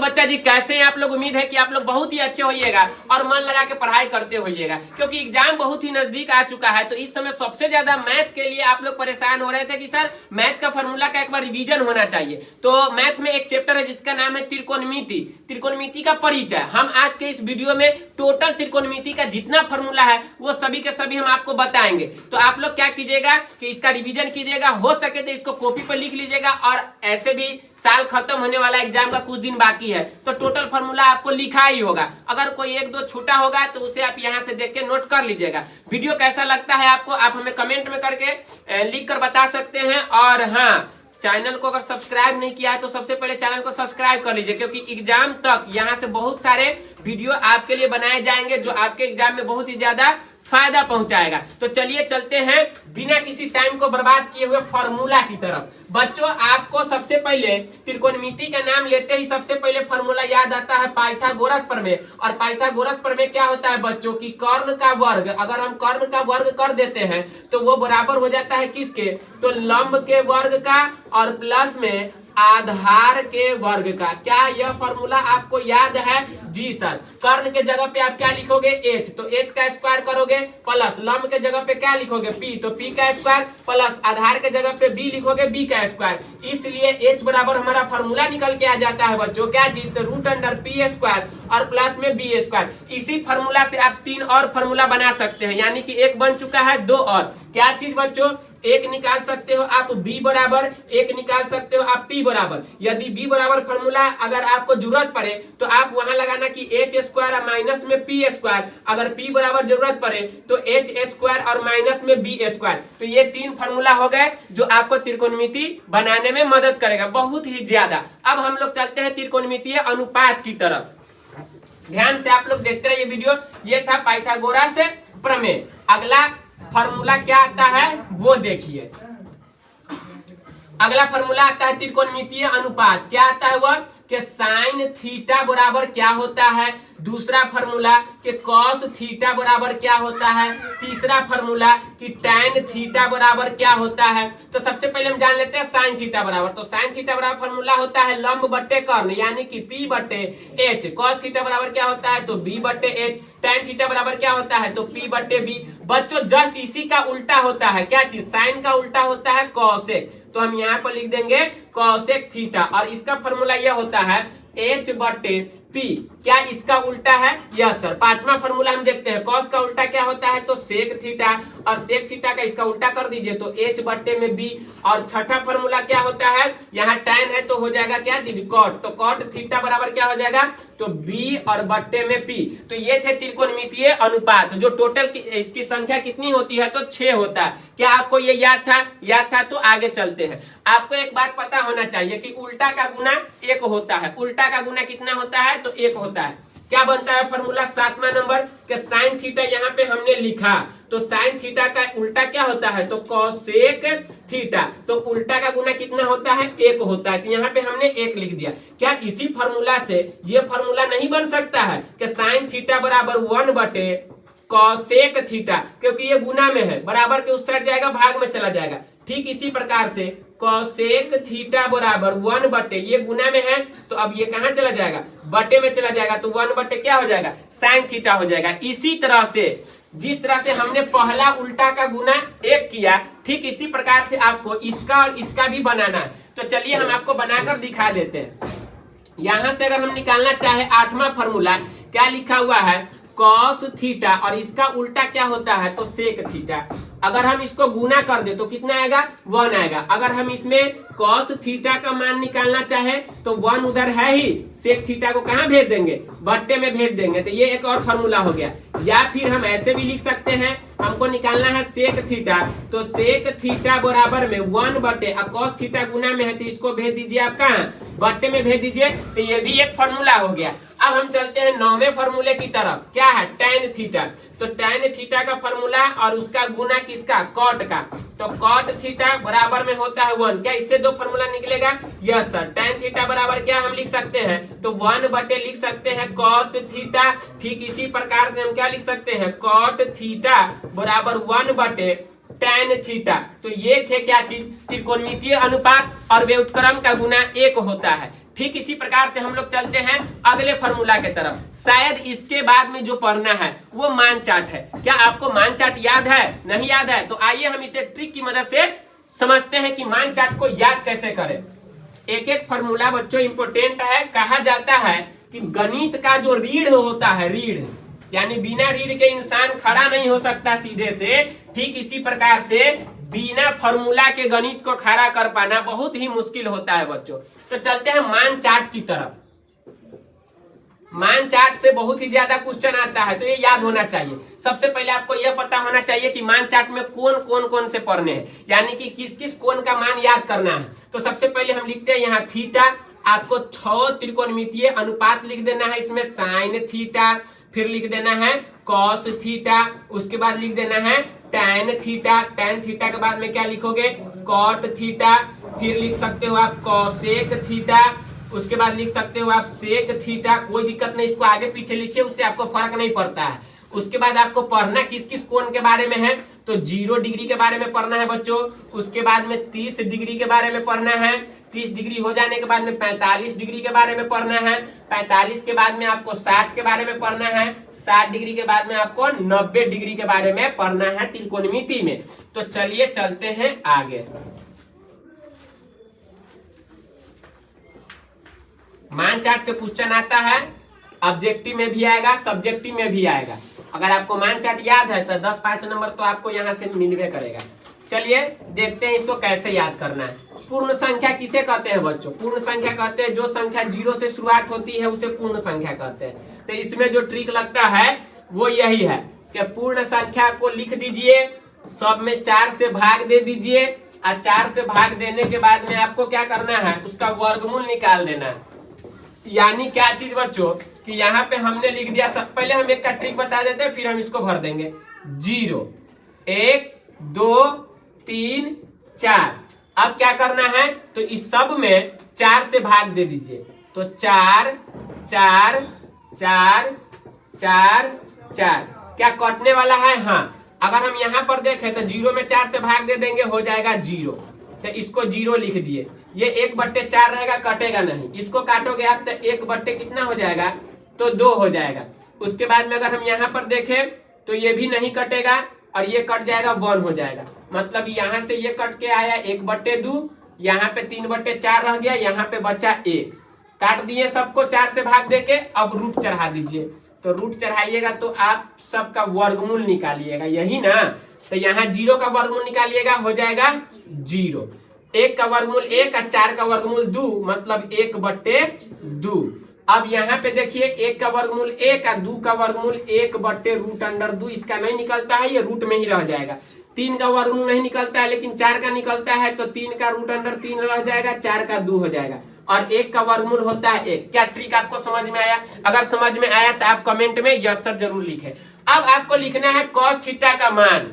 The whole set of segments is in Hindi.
बच्चा जी कैसे हैं आप लोग। उम्मीद है कि आप लोग बहुत ही अच्छे होइएगा और मन लगा के पढ़ाई करते होइएगा, क्योंकि एग्जाम बहुत ही नजदीक आ चुका है। तो इस समय सबसे ज्यादा मैथ के लिए आप लोग परेशान हो रहे थे कि सर मैथ का फॉर्मूला का एक बार रिवीजन होना चाहिए। तो मैथ में एक चैप्टर है जिसका नाम है त्रिकोणमिति, त्रिकोणमिति का परिचय। हम आज के इस वीडियो में टोटल त्रिकोणमिति का जितना फॉर्मूला है वो सभी के सभी हम आपको बताएंगे। तो आप लोग क्या कीजिएगा कि इसका रिवीजन कीजिएगा, हो सके तो इसको कॉपी पर लिख लीजिएगा। और ऐसे भी साल खत्म होने वाला एग्जाम का कुछ दिन बाकी है, तो टोटल फॉर्मूला आपको लिखा ही होगा। अगर कोई एक दो छूटा होगा तो उसे आप यहां से देख के नोट कर लीजिएगा। वीडियो कैसा लगता है आपको, आप हमें कमेंट में करके लिख कर बता सकते हैं। और हाँ, चैनल को अगर सब्सक्राइब नहीं किया है तो सबसे पहले चैनल को सब्सक्राइब कर लीजिए, क्योंकि एग्जाम तक यहाँ से बहुत सारे वीडियो आपके लिए बनाए जाएंगे जो आपके एग्जाम में बहुत ही ज्यादा फायदा पहुंचाएगा। तो चलिए चलते हैं बिना किसी टाइम को बर्बाद किए हुए फॉर्मूला की तरफ। बच्चों, आपको सबसे पहले त्रिकोणमिति का नाम लेते ही सबसे पहले फॉर्मूला याद आता है पाइथागोरस प्रमेय। और पाइथागोरस प्रमेय क्या होता है बच्चों की कर्ण का वर्ग, अगर हम कर्ण का वर्ग कर देते हैं तो वो बराबर हो जाता है किसके, तो लंब के वर्ग का और प्लस में आधार के वर्ग का। क्या यह फॉर्मूला आपको याद है? जी सर। कर्ण के जगह पे आप क्या लिखोगे? h, तो h का स्क्वायर करोगे प्लस लंब के जगह पे क्या लिखोगे? p, तो p का स्क्वायर प्लस आधार के जगह पे b लिखोगे b का स्क्वायर। इसलिए h बराबर हमारा फॉर्मूला निकल के आ जाता है बच्चों, क्या चीज? तो रूट अंडर p स्क्वायर और प्लस में b स्क्वायर। इसी फॉर्मूला से आप 3 और फॉर्मूला बना सकते हैं, यानी कि एक बन चुका है, 2 और। क्या चीज बच्चों? एक निकाल सकते हो आप b बराबर, एक निकाल सकते हो आप p बराबर। यदि b बराबर फॉर्मूला अगर आपको जरूरत पड़े तो आप वहां लगाना कि h स्क्वायर माइनस में p स्क्वायर। अगर p बराबर जरूरत पड़े तो h स्क्वायर और माइनस में b स्क्वायर। तो ये 3 फॉर्मूला हो गए जो आपको त्रिकोणमिति बनाने में मदद करेगा बहुत ही ज्यादा। अब हम लोग चलते हैं त्रिकोणमितीय अनुपात की तरफ। ध्यान से आप लोग देखते रहिए वीडियो। ये था पाइथागोरस प्रमेय। अगला फॉर्मूला क्या आता है वो देखिए। अगला फॉर्मूला आता है त्रिकोणमितीय अनुपात। क्या आता है वह? कि साइन थीटा बराबर क्या होता है। दूसरा फॉर्मूला कि कॉस थीटा बराबर क्या होता है। तीसरा फॉर्मूला कि टैन थीटा बराबर क्या होता है। तो सबसे पहले हम जान लेते हैं साइन थीटा बराबर। तो साइन थीटा बराबर फॉर्मूला होता है लंब बट्टे कर्ण, यानी कि p बट्टे h। कॉस थीटा बराबर क्या होता है? तो b बट्टे h। टैन थीटा बराबर क्या होता है? तो p बट्टे b। बच्चों जस्ट इसी का उल्टा होता है। क्या चीज? साइन का उल्टा होता है कॉसेक। तो हम यहाँ पर लिख देंगे कॉसेक थीटा, और इसका फॉर्मूला यह होता है h बट्टे p। क्या इसका उल्टा है? Yes sir. 5वां फॉर्मूला हम देखते हैं। कॉस का उल्टा क्या होता है? तो सेक थीटा, और सेक थीटा का इसका उल्टा कर दीजिए तो h बट्टे में b। और छठा फॉर्मूला क्या होता है? यहाँ टैन है तो हो जाएगा क्या चीज? कॉट। तो कॉट थीटा बराबर क्या हो जाएगा? तो b और बट्टे में p। तो ये थे त्रिकोणमितीय अनुपात, जो टोटल इसकी संख्या कितनी होती है? तो 6 होता है। क्या आपको ये याद था? याद था तो आगे चलते हैं। आपको एक बात पता होना चाहिए कि उल्टा का गुना 1 होता है। उल्टा का गुना कितना होता है? तो 1 होता है। क्या बनता है फॉर्मूला? 7वां नंबर के साइन थीटा यहाँ पे हमने लिखा, तो साइन थीटा का उल्टा क्या होता है? तो कॉसेक थीटा। तो उल्टा का गुना कितना होता है? 1 होता है। तो यहाँ पे हमने 1 लिख दिया। क्या इसी फॉर्मूला से ये फॉर्मूला नहीं बन सकता है कि साइन थीटा बराबर 1 बटे कॉसेक थीटा, क्योंकि ये गुना में है, बराबर के उस साइड जाएगा, भाग में चला जाएगा। ठीक इसी प्रकार से कॉसेक थीटा बराबर 1 बटे, ये गुना में है तो अब ये कहां चला जाएगा? बटे में चला जाएगा। तो 1 बटे क्या हो जाएगा? साइन थीटा हो जाएगा। इसी तरह से जिस तरह से हमने पहला उल्टा का गुना 1 किया, ठीक इसी प्रकार से आपको इसका और इसका भी बनाना है। तो चलिए हम आपको बनाकर दिखा देते हैं। यहां से अगर हम निकालना चाहे 8वां फॉर्मूला, क्या लिखा हुआ है? कॉस थीटा, और इसका उल्टा क्या होता है? तो सेक थीटा। अगर हम इसको गुना कर दे तो कितना आएगा? 1 आएगा। अगर हम इसमें कॉस थीटा का मान निकालना चाहे तो 1 उधर है ही, सेक थीटा को कहां भेज देंगे? बट्टे में भेज देंगे। तो ये एक और फॉर्मूला हो गया। या फिर हम ऐसे भी लिख सकते हैं, हमको निकालना है सेक थीटा, तो सेक थीटा बराबर में 1 बटे, और कॉस थीटा गुना में है तो इसको भेज दीजिए आप कहां? बट्टे में भेज दीजिए। तो ये भी एक फॉर्मूला हो गया। अब हम चलते हैं 9वें फॉर्मूले की तरफ। क्या है? Tan theta. तो टैन थीटा का फॉर्मूला और उसका गुना किसका? कॉट का। तो कॉट थीटा बराबर में होता है 1। क्या इससे 2 फॉर्मूला निकलेगा? Yes sir. टैन थीटा बराबर क्या हम लिख सकते हैं? तो 1 बटे लिख सकते हैं कॉट थीटा। ठीक इसी प्रकार से हम क्या लिख सकते हैं? कॉट थीटा बराबर 1 बटे टैन थीटा। तो ये थे क्या चीज? त्रिकोणमितीय अनुपात, और व्युत्क्रम का गुना 1 होता है। ठीक इसी प्रकार से हम लोग चलते हैं अगले फॉर्मूला के तरफ। शायद इसके बाद में जो पढ़ना है वो मान चार्ट है। क्या आपको मान चार्ट याद है? नहीं याद है तो आइए हम इसे ट्रिक की मदद से समझते हैं कि मान चार्ट को याद कैसे करें। एक एक फॉर्मूला बच्चों इंपोर्टेंट है। कहा जाता है कि गणित का जो रीढ़ होता है, रीढ़ यानी बिना रीढ़ के इंसान खड़ा नहीं हो सकता सीधे से, ठीक इसी प्रकार से बिना फॉर्मूला के गणित को खड़ा कर पाना बहुत ही मुश्किल होता है बच्चों। तो चलते हैं मान चार्ट की तरफ। मान चार्ट से बहुत ही ज्यादा क्वेश्चन आता है तो ये याद होना चाहिए। सबसे पहले आपको यह पता होना चाहिए कि मान चार्ट में कौन से पढ़ने हैं, यानी कि किस किस कोण का मान याद करना है। तो सबसे पहले हम लिखते हैं यहाँ थीटा। आपको 6 त्रिकोणमितीय अनुपात लिख देना है, इसमें साइन थीटा, फिर लिख देना है कॉस थीटा, उसके बाद लिख देना है टैन थीटा। टैन थीटा के बाद में क्या लिखोगे? Cot theta. फिर लिख सकते हो आप कॉसेक थीटा, उसके बाद लिख सकते हो आप सेक थीटा। कोई दिक्कत नहीं, इसको आगे पीछे लिखिए, उससे आपको फर्क नहीं पड़ता है। उसके बाद आपको पढ़ना किस किस कोण के बारे में है, तो 0 डिग्री के बारे में पढ़ना है बच्चों। उसके बाद में 30 डिग्री के बारे में पढ़ना है। 30 डिग्री हो जाने के बाद में 45 डिग्री के बारे में पढ़ना है। 45 के बाद में आपको 60 के बारे में पढ़ना है। 60 डिग्री के बाद में आपको 90 डिग्री के बारे में पढ़ना है त्रिकोणमिति में। तो चलिए चलते हैं आगे। मान चार्ट से क्वेश्चन आता है, ऑब्जेक्टिव में भी आएगा, सब्जेक्टिव में भी आएगा। अगर आपको मान चार्ट याद है तो 10-5 नंबर तो आपको यहाँ से मिलवे करेगा। चलिए देखते हैं इसको कैसे याद करना है। पूर्ण संख्या किसे कहते हैं बच्चों? पूर्ण संख्या कहते हैं जो संख्या 0 से शुरुआत होती है उसे पूर्ण संख्या कहते हैं। तो इसमें जो ट्रिक लगता है वो यही है कि पूर्ण संख्या को लिख दीजिए, सब में 4 से भाग दे दीजिए, और 4 से भाग देने के बाद में आपको क्या करना है? उसका वर्गमूल निकाल देना है। यानी क्या चीज बच्चों कि यहाँ पे हमने लिख दिया, सब पहले हम एक का ट्रिक बता देते हैं फिर हम इसको भर देंगे। 0 1 2 3 4। अब क्या करना है? तो इस सब में 4 से भाग दे दीजिए। तो 4 4 4 4 4 क्या कटने वाला है? हाँ। अगर हम यहाँ पर देखें तो 0 में 4 से भाग दे देंगे, हो जाएगा 0। तो इसको 0 लिख दिए। ये 1/4 रहेगा, कटेगा नहीं। इसको काटोगे आप तो 1/ कितना हो जाएगा? तो 2 हो जाएगा। उसके बाद में अगर हम यहाँ पर देखें तो ये भी नहीं कटेगा और ये कट जाएगा, 1 हो जाएगा। मतलब यहाँ से ये कट के आया 1/2, यहाँ पे 3/4 रह गया, यहाँ पे बचा 1। काट दिए सबको 4 से भाग देके। अब रूट चढ़ा दीजिए। तो रूट चढ़ाइएगा तो आप सबका वर्गमूल निकालिएगा, यही ना। तो यहाँ 0 का वर्गमूल निकालिएगा, हो जाएगा 0। 1 का वर्गमूल 1 और 4 का वर्गमूल 2, मतलब 1/2। अब यहाँ पे देखिए 1 का वर्गमूल 1 और 2 का वर्गमूल 1/√2। इसका नहीं निकलता है, ये रूट में ही रह जाएगा। 3 का वर्गमूल नहीं निकलता है लेकिन 4 का निकलता है, तो 3 का √3 रह जाएगा, 4 का 2 हो जाएगा। और 1 का वर्गमूल होता है 1। क्या ट्रिक आपको समझ में आया? अगर समझ में आया तो आप कमेंट में यस सर जरूर लिखें। अब आपको लिखना है cos थीटा का मान।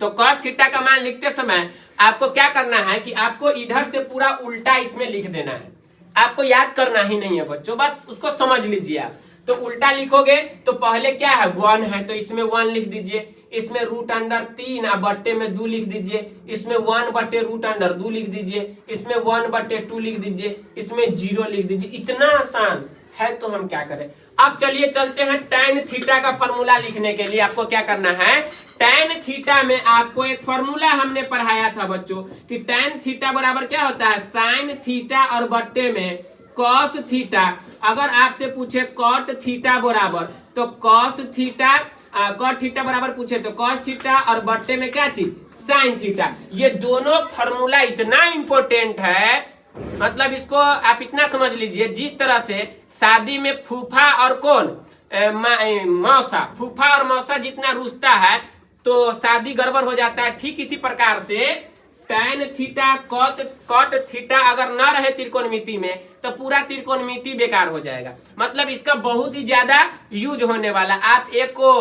तो cos थीटा का मान लिखते समय आपको क्या करना है कि आपको इधर से पूरा उल्टा इसमें लिख देना है। आपको याद करना ही नहीं है बच्चों, बस उसको समझ लीजिए आप। तो उल्टा लिखोगे तो पहले क्या है? 1 है, तो इसमें 1 लिख दीजिए। इसमें √3 और बट्टे में 2 लिख दीजिए। इसमें 1/√2 लिख दीजिए। इसमें 1/2 लिख दीजिए। इसमें 0 लिख दीजिए। इतना आसान है तो हम क्या करें। अब चलिए चलते हैं tan थीटा का फॉर्मूला लिखने के लिए। आपको क्या करना है? tan थीटा में आपको एक फॉर्मूला हमने पढ़ाया था बच्चों कि tan थीटा बराबर क्या होता है? साइन थीटा और बट्टे में कॉस थीटा। अगर आपसे पूछे कॉट थीटा बराबर, तो कॉस थीटा, कॉट थीटा बराबर पूछे तो कॉस थीटा, और बट्टे में क्या चीज? Sine theta. ये दोनों फॉर्मूला इतना इंपॉर्टेंट है, मतलब इसको आप इतना समझ लीजिए, जिस तरह से शादी में फूफा और कौन मौसा, फूफा और मौसा जितना रुसता है तो शादी गड़बड़ हो जाता है, ठीक इसी प्रकार से tan थीटा कॉट थीटा अगर न रहे त्रिकोणमिति में तो पूरा त्रिकोणमिति बेकार हो जाएगा। मतलब इसका बहुत ही ज्यादा यूज होने वाला। आप एक को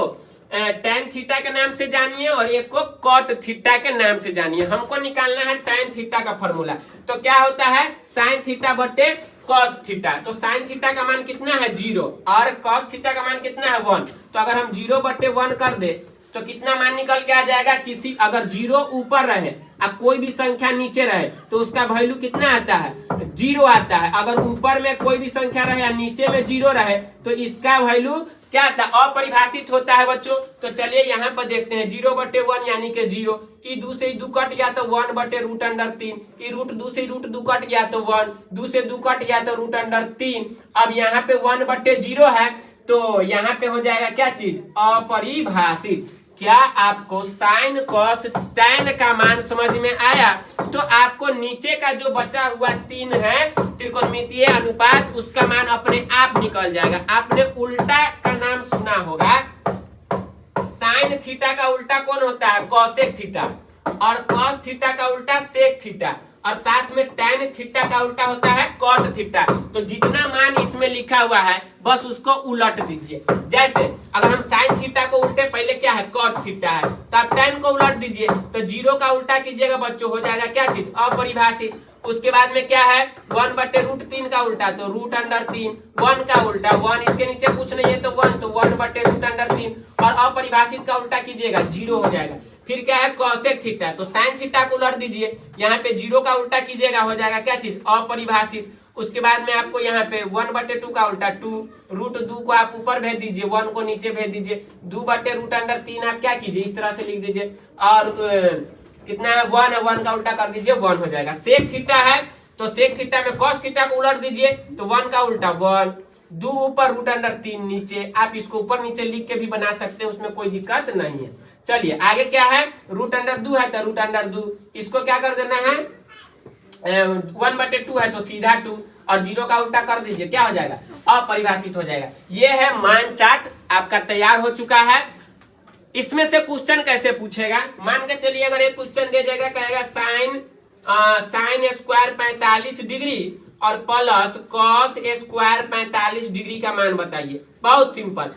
tan थीटा के नाम से जानिए और एक को कॉट थीटा के नाम से जानिए। हमको निकालना है tan थीटा का फॉर्मूला। तो क्या होता है? साइन थीटा बटे कॉस थीटा। तो साइन थीटा का मान कितना है? 0, और कॉस थीटा का मान कितना है? 1। तो अगर हम 0/1 कर दे तो कितना मान निकल के आ जाएगा, किसी अगर 0 ऊपर रहे और कोई भी संख्या नीचे रहे तो उसका वैल्यू कितना आता है, 0 आता है। अगर ऊपर में कोई भी संख्या रहे या नीचे में 0 रहे तो इसका वैल्यू क्या आता है, अपरिभाषित होता है बच्चों। तो चलिए यहाँ पर देखते हैं 0/1 यानी कि 0, ई 2 से 2 कट गया तो 1/√3, ई √2 से √2 कट गया तो 1, 2 से 2 कट गया तो √3। अब यहाँ पे 1/0 है तो यहाँ पे हो जाएगा क्या चीज, अपरिभाषित। क्या आपको साइन कॉस टैन का मान समझ में आया? तो आपको नीचे का जो बचा हुआ 3 है त्रिकोणमितीय अनुपात, उसका मान अपने आप निकल जाएगा। आपने उल्टा का नाम सुना होगा, साइन थीटा का उल्टा कौन होता है, कॉसेक थीटा, और कॉस थीटा का उल्टा सेक थीटा, और साथ में टैन थीटा का उल्टा होता है कॉट थीटा। तो जितना मान इसमें लिखा हुआ है बस उसको उलट दीजिए। जैसे अगर हम साइन थीटा को उल्टे, पहले क्या है, कॉट थीटा है, तो आप टैन को उलट दीजिए, तो 0 का उल्टा कीजिएगा बच्चों, हो जाएगा क्या चीज, अपरिभाषित। उसके बाद में क्या है, 1/√3 का उल्टा तो √3, 1 का उल्टा 1, इसके नीचे कुछ नहीं है तो 1, तो 1/√3, और अपरिभाषित का उल्टा कीजिएगा 0 हो जाएगा। फिर क्या है, कॉसेक थीटा, तो साइन थीटा को उलट दीजिए, यहाँ पे 0 का उल्टा कीजिएगा, हो जाएगा क्या चीज, अपरिभाषित। उसके बाद में आपको यहाँ पे 1/2 का उल्टा 2, √2 को आप ऊपर भेज दीजिए, 1 को नीचे भेज दीजिए, 2/√3 आप क्या कीजिए, इस तरह से लिख दीजिए, और कितना है, 1 है, 1 का उल्टा कर दीजिए, 1 हो जाएगा। सेक थीटा है तो सेक थीटा में कॉस थीटा को उलट दीजिए, तो 1 का उल्टा 1, 2 ऊपर √3 नीचे, आप इसको ऊपर नीचे लिख के भी बना सकते हैं, उसमें कोई दिक्कत नहीं है। चलिए आगे क्या है, √2 है तो √2, इसको क्या कर देना है, 1/2 है तो सीधा 2, और 0 का उल्टा कर दीजिए, क्या हो जाएगा, अपरिभाषित हो जाएगा। ये है मान चार्ट आपका तैयार हो चुका है। इसमें से क्वेश्चन कैसे पूछेगा, मान के चलिए अगर एक क्वेश्चन दे देगा, कहेगा साइन स्क्वायर 45 डिग्री और प्लस कॉस स्क्वायर 45 डिग्री का मान बताइए। बहुत सिंपल,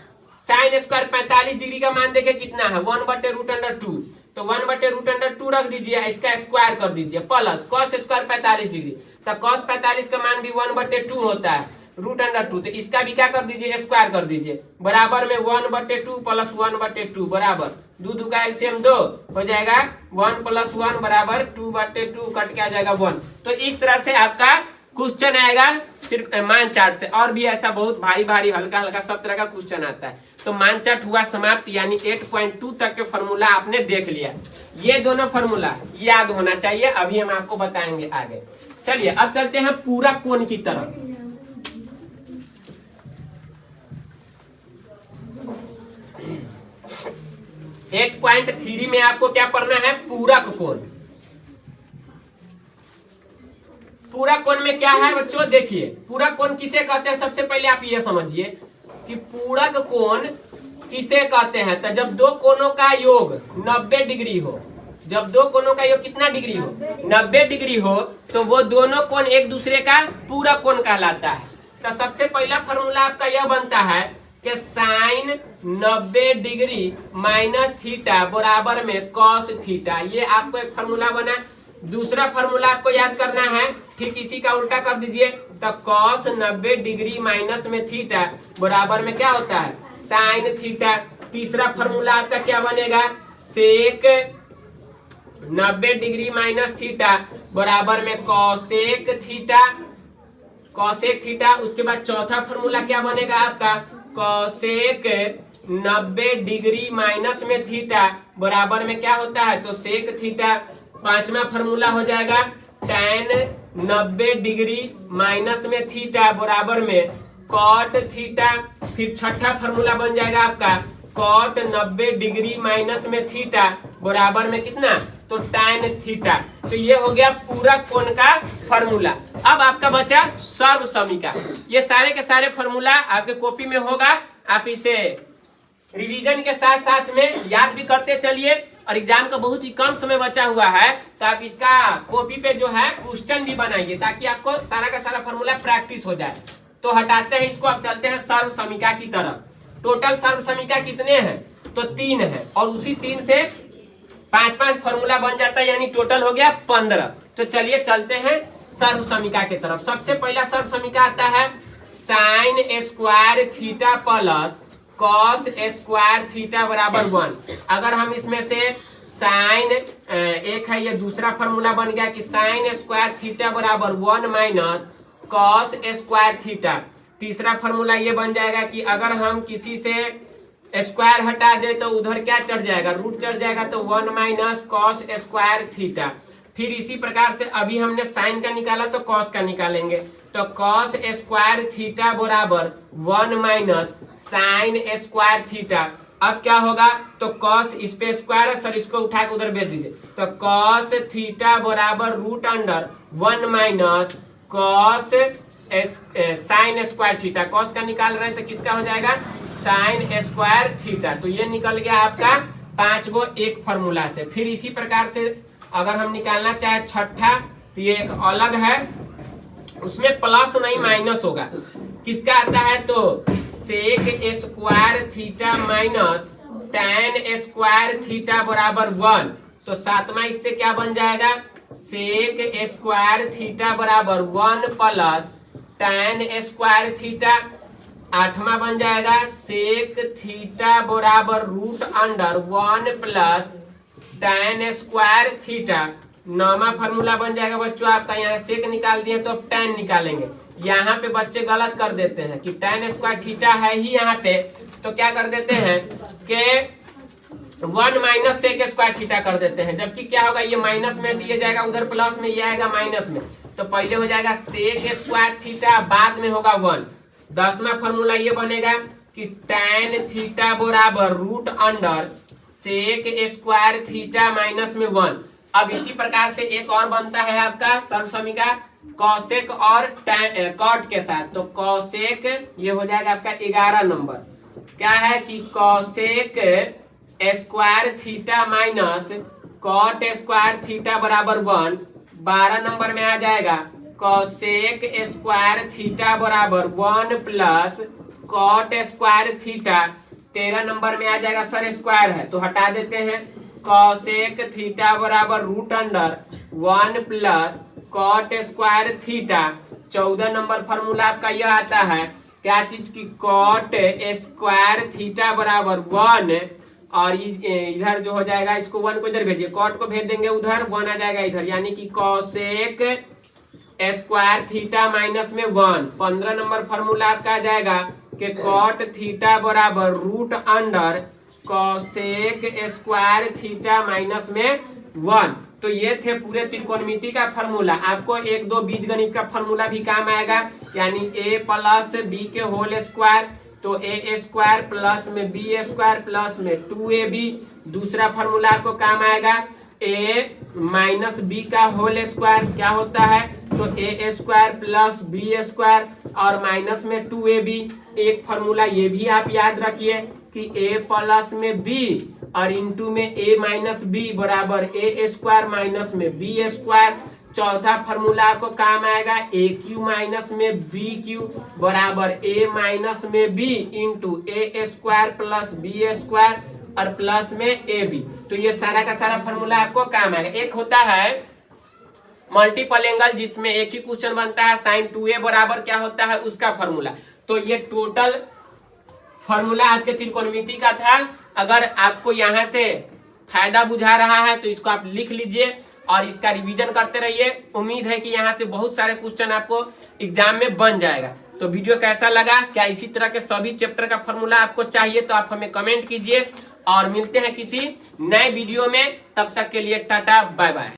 साइन स्क्वायर 45 डिग्री का मान देखे कितना है, 1/√2, तो 1/√2 रख दीजिए, इसका स्क्वायर कर दीजिए, प्लस कॉस स्क्वायर 45 डिग्री, तो कॉस 45 का मान भी 1/2 होता है, √2, तो इसका भी क्या कर दीजिए, स्क्वायर कर दीजिए, बराबर में 1/2 प्लस 1/2 बराबर 2 का एलसीएम 2 हो जाएगा, 1 + 1 बराबर 2/2, कट के आ जाएगा 1। तो इस तरह से आपका क्वेश्चन आएगा फिर मान चार्ट से। और भी ऐसा बहुत भारी भारी हल्का हल्का सब तरह का क्वेश्चन आता है। तो मान चार्ट हुआ समाप्त, यानी 8.2 तक के फॉर्मूला आपने देख लिया। ये दोनों फॉर्मूला याद होना चाहिए, अभी हम आपको बताएंगे आगे। चलिए अब चलते हैं पूरा कोण की तरफ। एट 8.3 में आपको क्या पढ़ना है, पूरक कोण। पूरक कोण में क्या है बच्चों, देखिए पूरक कोण किसे कहते हैं, सबसे पहले आप ये समझिए कि पूरक कोण किसे कहते हैं। तो जब दो कोणों का योग 90 डिग्री हो, जब दो कोणों का योग कितना डिग्री हो, 90 डिग्री हो, तो वो दोनों कोण एक दूसरे का पूरक कोण कहलाता है। तो सबसे पहला फॉर्मूला आपका यह बनता है कि साइन 90 डिग्री माइनस थीटा बराबर में कॉस थीटा। ये आपको एक फॉर्मूला बना। दूसरा फॉर्मूला आपको याद करना है, ठीक इसी का उल्टा कर दीजिए, तब कॉस 90 डिग्री माइनस में थीटा बराबर में क्या होता है, साइन थीटा। तीसरा फॉर्मूला आपका क्या बनेगा, सेक 90 डिग्री माइनस थीटा बराबर में कॉसेक थीटा, कॉसेक थीटा। उसके बाद चौथा फॉर्मूला क्या बनेगा आपका, कॉसेक 90 डिग्री माइनस में थीटा बराबर में क्या होता है, तो सेक थीटा। पांचवा फॉर्मूला हो जाएगा tan 90 डिग्री माइनस में थीटा बराबर में कॉट थीटा। फिर छठा फॉर्मूला बन जाएगा आपका कॉट 90 डिग्री माइनस में थीटा बराबर में कितना, तो tan थीटा। तो ये हो गया पूरक कोण का फॉर्मूला। अब आपका बचा सर्व समीका। ये सारे के सारे फॉर्मूला आपके कॉपी में होगा, आप इसे रिवीजन के साथ साथ में याद भी करते चलिए। और एग्जाम का बहुत ही कम समय बचा हुआ है, तो आप इसका कॉपी पे जो है क्वेश्चन भी बनाइए, ताकि आपको सारा का सारा फॉर्मूला प्रैक्टिस हो जाए। तो हटाते हैं इसको, अब चलते हैं सर्व समीका की तरफ। टोटल सर्व समीका कितने हैं, तो 3 है, और उसी 3 से 5-5 फॉर्मूला बन जाता है, यानी टोटल हो गया 15। तो चलिए चलते हैं सर्व समीका की तरफ। सबसे पहला सर्व समीका आता है sign square theta plus cos square theta बराबर 1। अगर हम इसमें से साइन एक है, ये दूसरा फॉर्मूला बन गया कि साइन स्क्वायर थीटा बराबर 1 माइनस कॉस स्क्वायर थीटा। तीसरा फॉर्मूला ये बन जाएगा कि अगर हम किसी से स्क्वायर हटा दे तो उधर क्या चढ़ जाएगा, रूट चढ़ जाएगा, तो 1 माइनस कॉस स्क्वायर थीटा। फिर इसी प्रकार से अभी हमने साइन का निकाला तो कॉस का निकालेंगे, तो कॉस स्क्वायर थीटा बराबर 1 माइनस साइन स्क्वायर थीटा। अब क्या होगा, तो कॉस इस पे स्क्वायर है सर, इसको उठा के उधर भेज दीजिए, तो कॉस थीटा बराबर root under 1 minus cos sine square theta. Cos का निकाल रहे हैं तो किसका हो जाएगा, साइन स्क्वायर थीटा। तो ये निकल गया आपका 5 गो एक फॉर्मूला से। फिर इसी प्रकार से अगर हम निकालना चाहे छठा, तो ये एक अलग है, उसमें प्लस नहीं माइनस होगा। किसका आता है, तो sec square theta minus tan square theta बराबर 1। तो सातवां इससे क्या बन जाएगा, सेक स्क्वायर थीटा बराबर 1 प्लस tan स्क्वायर थीटा। आठवां बन जाएगा सेक थीटा बराबर root under 1 plus tan square theta. नौवां फॉर्मूला बन जाएगा बच्चों आपका, यहाँ सेक निकाल दिए तो अब tan निकालेंगे। यहाँ पे बच्चे गलत कर देते हैं कि tan स्क्वायर थीटा है ही यहाँ पे, तो क्या कर देते हैं कि 1 माइनस सेक स्क्वायर थीटा कर देते हैं, जबकि क्या होगा, ये माइनस में दिया जाएगा उधर प्लस में, ये आएगा माइनस में, तो पहले हो जाएगा सेक स्क्वायर थीटा, बाद में होगा 1। 10वां फॉर्मूला ये बनेगा कि tan थीटा बराबर root under sec square theta minus में 1। अब इसी प्रकार से एक और बनता है आपका सर्वसमीका कॉसेक और कॉट के साथ, तो कॉसेक ये हो जाएगा आपका 11 नंबर। क्या है कि cosec square theta minus cot square theta बराबर 1। 12 नंबर में आ जाएगा कॉसेक स्क्वायर थीटा बराबर 1 plus cot square theta. 13 number में आ जाएगा सर स्क्वायर है तो हटा देते हैं, कॉसेक थीटा बराबर root under 1 plus cot square theta. 14 number formula आपका यह आता है, क्या चीज की, कॉट स्क्वायर थीटा बराबर 1, और इधर जो हो जाएगा, इसको 1 को इधर भेजिए, कॉट को भेज देंगे उधर, 1 आ जाएगा इधर, यानी कि कॉसेक स्क्वायर थीटा माइनस में 1। 15 नंबर फॉर्मूला आपका आ जाएगा कि कॉट थीटा बराबर root under cosec square theta minus में 1। तो ये थे पूरे त्रिकोणमिति का फॉर्मूला। आपको एक दो बीजगणित का फॉर्मूला भी काम आएगा, यानी a प्लस बी के होल स्क्वायर, तो a स्क्वायर प्लस में b स्क्वायर प्लस में 2ab। दूसरा फॉर्मूला आपको काम आएगा a माइनस बी का होल स्क्वायर, क्या होता है, तो a square plus b square और माइनस में 2ab। एक फॉर्मूला ये भी आप याद रखिए कि a प्लस में b और इंटू में a माइनस बी बराबर a स्क्वायर माइनस में b स्क्वायर। चौथा फॉर्मूला आपको काम आएगा ए क्यू माइनस में बी क्यू बराबर a माइनस में b into a square plus b square और प्लस में ए बी। तो ये सारा का सारा फॉर्मूला आपको काम आएगा। एक होता है मल्टीपल एंगल, जिसमें एक ही क्वेश्चन बनता है, साइन 2a बराबर क्या होता है उसका फॉर्मूला। तो ये टोटल फॉर्मूला आपके त्रिकोणमिति का था। अगर आपको यहाँ से फायदा बुझा रहा है तो इसको आप लिख लीजिए और इसका रिवीजन करते रहिए। उम्मीद है कि यहाँ से बहुत सारे क्वेश्चन आपको एग्जाम में बन जाएगा। तो वीडियो कैसा लगा, क्या इसी तरह के सभी चैप्टर का फॉर्मूला आपको चाहिए, तो आप हमें कमेंट कीजिए और मिलते हैं किसी नए वीडियो में। तब तक के लिए टाटा बाय बाय।